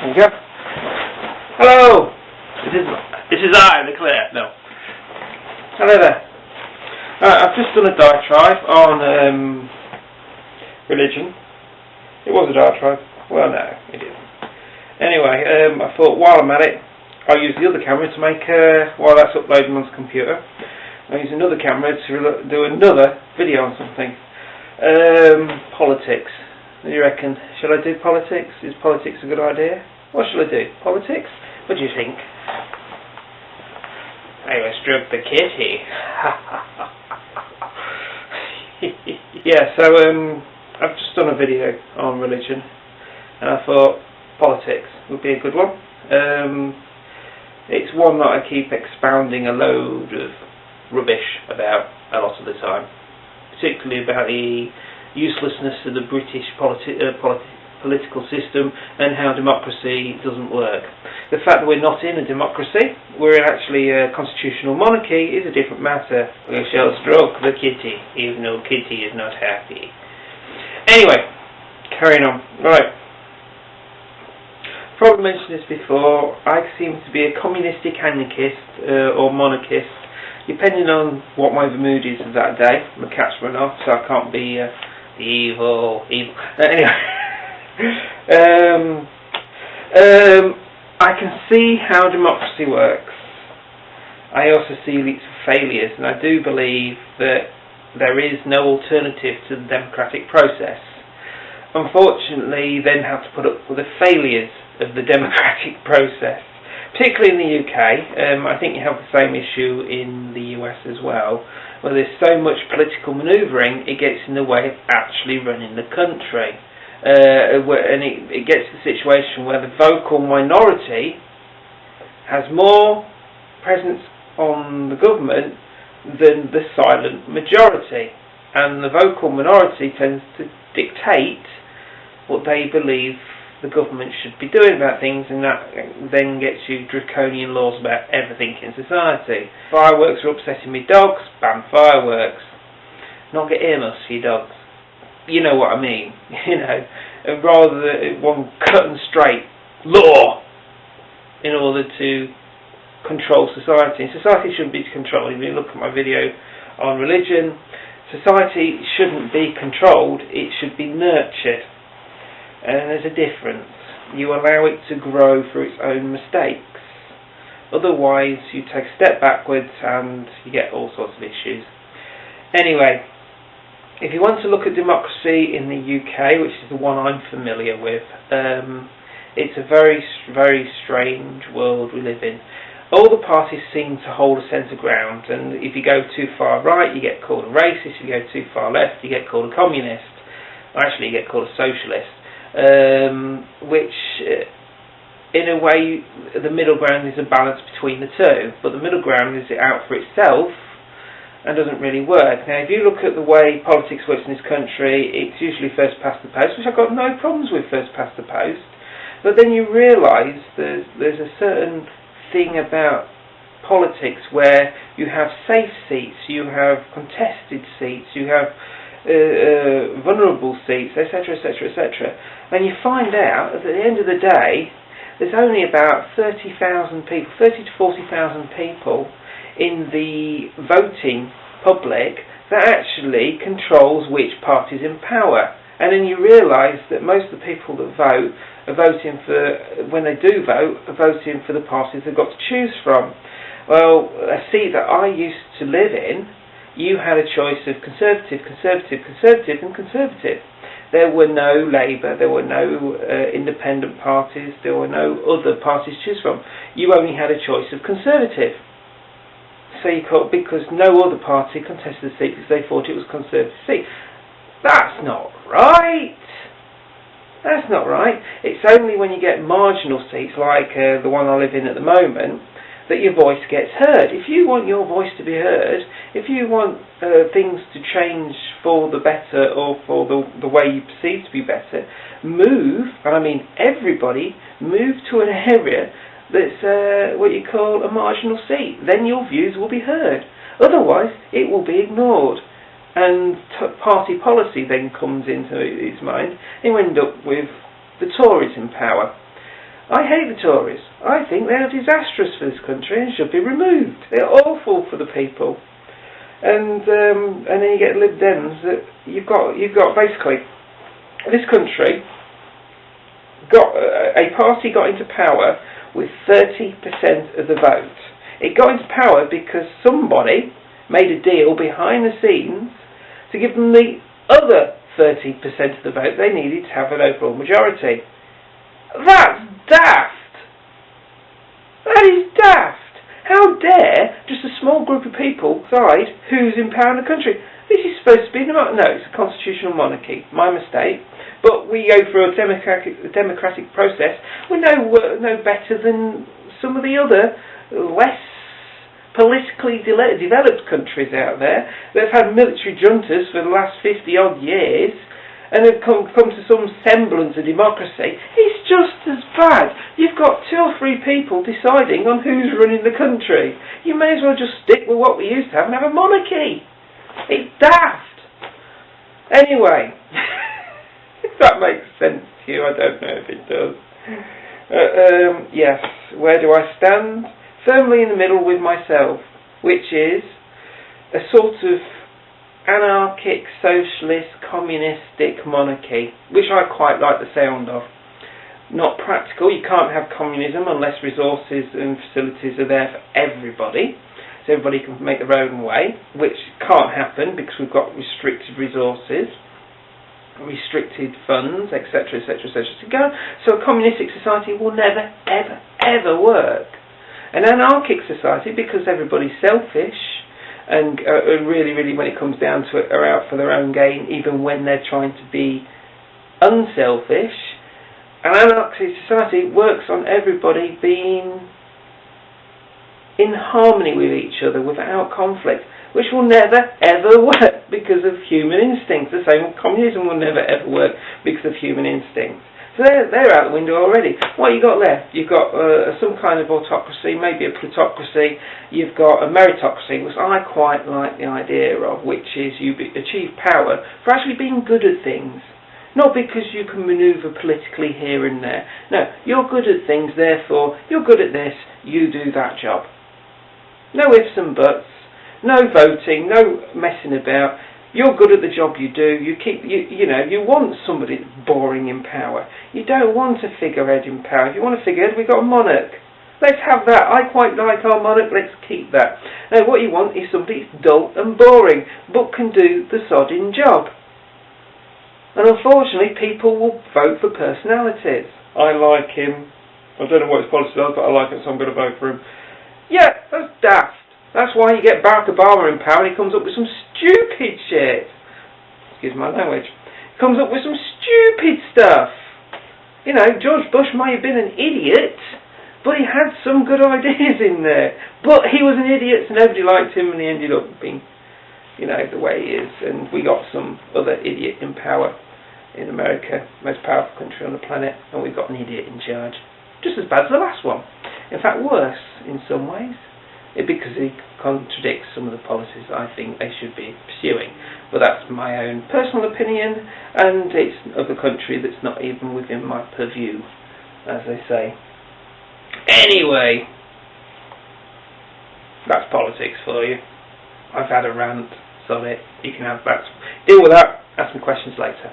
There you go. Hello! This is I, the Claire. No. Hello there. I've just done a diatribe on religion. It was a diatribe. Well, no, it isn't. Anyway, I thought while I'm at it, I'll use the other camera to make, while that's uploading onto the computer, I'll use another camera to do another video on something. Politics. What do you reckon? Shall I do politics? Is politics a good idea? What shall I do? Politics? What do you think? Anyway, stroke the kitty. Yeah, so I've just done a video on religion, and I thought politics would be a good one. It's one that I keep expounding a load of rubbish about a lot of the time, particularly about the uselessness of the British political system and how democracy doesn't work. The fact that we're not in a democracy, we're actually a constitutional monarchy, is a different matter. We shall stroke the kitty, even though kitty is not happy. Anyway, carrying on. Right. Probably mentioned this before. I seem to be a communistic anarchist or monarchist, depending on what my mood is of that day. My cat's run off, so I can't be evil. Anyway, I can see how democracy works. I also see its failures, and I do believe that there is no alternative to the democratic process. Unfortunately, you then have to put up with the failures of the democratic process, particularly in the UK. I think you have the same issue in the US as well, where there's so much political manoeuvring, it gets in the way of actually running the country. And it gets to the situation where the vocal minority has more presence on the government than the silent majority. And the vocal minority tends to dictate what they believe the government should be doing about things, and that then gets you draconian laws about everything in society. Fireworks are upsetting me dogs, ban fireworks. Not get earmuffs for your dogs. You know what I mean. You know, rather than one cut and straight law in order to control society. Society shouldn't be controlled. If you look at my video on religion, society shouldn't be controlled, it should be nurtured. And there's a difference. You allow it to grow through its own mistakes. Otherwise, you take a step backwards and you get all sorts of issues. Anyway, if you want to look at democracy in the UK, which is the one I'm familiar with, it's a very, very strange world we live in. All the parties seem to hold a centre ground, and if you go too far right, you get called a racist. If you go too far left, you get called a communist. Or actually, you get called a socialist. Which, in a way, the middle ground is a balance between the two, but the middle ground is out for itself and doesn't really work. Now, if you look at the way politics works in this country, it's usually first past the post, which I've got no problems with first past the post, but then you realise there's a certain thing about politics where you have safe seats, you have contested seats, you have vulnerable seats, etc, etc, etc, and you find out that at the end of the day there's only about 30,000 people, 30 to 40,000 people in the voting public that actually controls which party's in power. And then you realise that most of the people that vote are voting for, when they do vote, are voting for the parties they've got to choose from. Well, a seat that I used to live in, you had a choice of Conservative, Conservative, Conservative and Conservative. There were no Labour, there were no independent parties, there were no other parties to choose from. You only had a choice of Conservative. So you called, because no other party contested the seat because they thought it was a Conservative seat. That's not right. That's not right. It's only when you get marginal seats like the one I live in at the moment that your voice gets heard. If you want your voice to be heard, if you want things to change for the better or for the way you perceive to be better, move, and I mean everybody, move to an area that's what you call a marginal seat. Then your views will be heard. Otherwise, it will be ignored. And party policy then comes into his mind, and you end up with the Tories in power. I hate the Tories. I think they are disastrous for this country and should be removed. They're awful for the people. And then you get Lib Dems. That you've got basically this country got a party got into power with 30% of the vote. It got into power because somebody made a deal behind the scenes to give them the other 30% of the vote they needed to have an overall majority. That's daft! That is daft! How dare just a small group of people decide who's in power in the country? This is supposed to be no, it's a constitutional monarchy. My mistake. But we go through a democratic process. We're no better than some of the other less politically developed countries out there that have had military juntas for the last 50 odd years and have come to some semblance of democracy. It's just as bad. You've got 2 or 3 people deciding on who's running the country. You may as well just stick with what we used to have and have a monarchy. It's daft. Anyway, if that makes sense to you, I don't know if it does. Yes, where do I stand? Firmly in the middle with myself, which is a sort of anarchic, socialist, communistic monarchy, which I quite like the sound of. Not practical. You can't have communism unless resources and facilities are there for everybody, so everybody can make their own way, which can't happen because we've got restricted resources, restricted funds, etc., etc., etc. So a communistic society will never, ever, ever work. An anarchic society, because everybody's selfish and really, really, when it comes down to it, are out for their own gain, even when they're trying to be unselfish. An anarchic society works on everybody being in harmony with each other without conflict, which will never ever work because of human instincts. The same with communism will never ever work because of human instincts. So they're out the window already. What you got left? You've got some kind of autocracy, maybe a plutocracy. You've got a meritocracy, which I quite like the idea of, which is you achieve power for actually being good at things. Not because you can manoeuvre politically here and there. No, you're good at things, therefore, you're good at this, you do that job. No ifs and buts, no voting, no messing about. You're good at the job you do. You want somebody that's boring in power. You don't want a figurehead in power. If you want a figurehead, we've got a monarch. Let's have that. I quite like our monarch. Let's keep that. Now, what you want is somebody that's dull and boring, but can do the sodding job. And unfortunately, people will vote for personalities. I like him. I don't know what his policy is, but I like it, so I'm going to vote for him. Yeah, that's daft. That's why you get Barack Obama in power and he comes up with some stupid shit. Excuse my language. He comes up with some stupid stuff. You know, George Bush may have been an idiot, but he had some good ideas in there. But he was an idiot, so nobody liked him, and he ended up being, you know, the way he is. And we got some other idiot in power in America, most powerful country on the planet, and we've got an idiot in charge. Just as bad as the last one. In fact, worse in some ways. Because he contradicts some of the policies I think they should be pursuing. But that's my own personal opinion, and it's of a country that's not even within my purview, as they say. Anyway, that's politics for you. I've had a rant, sorry. You can have that. Deal with that. Ask me questions later.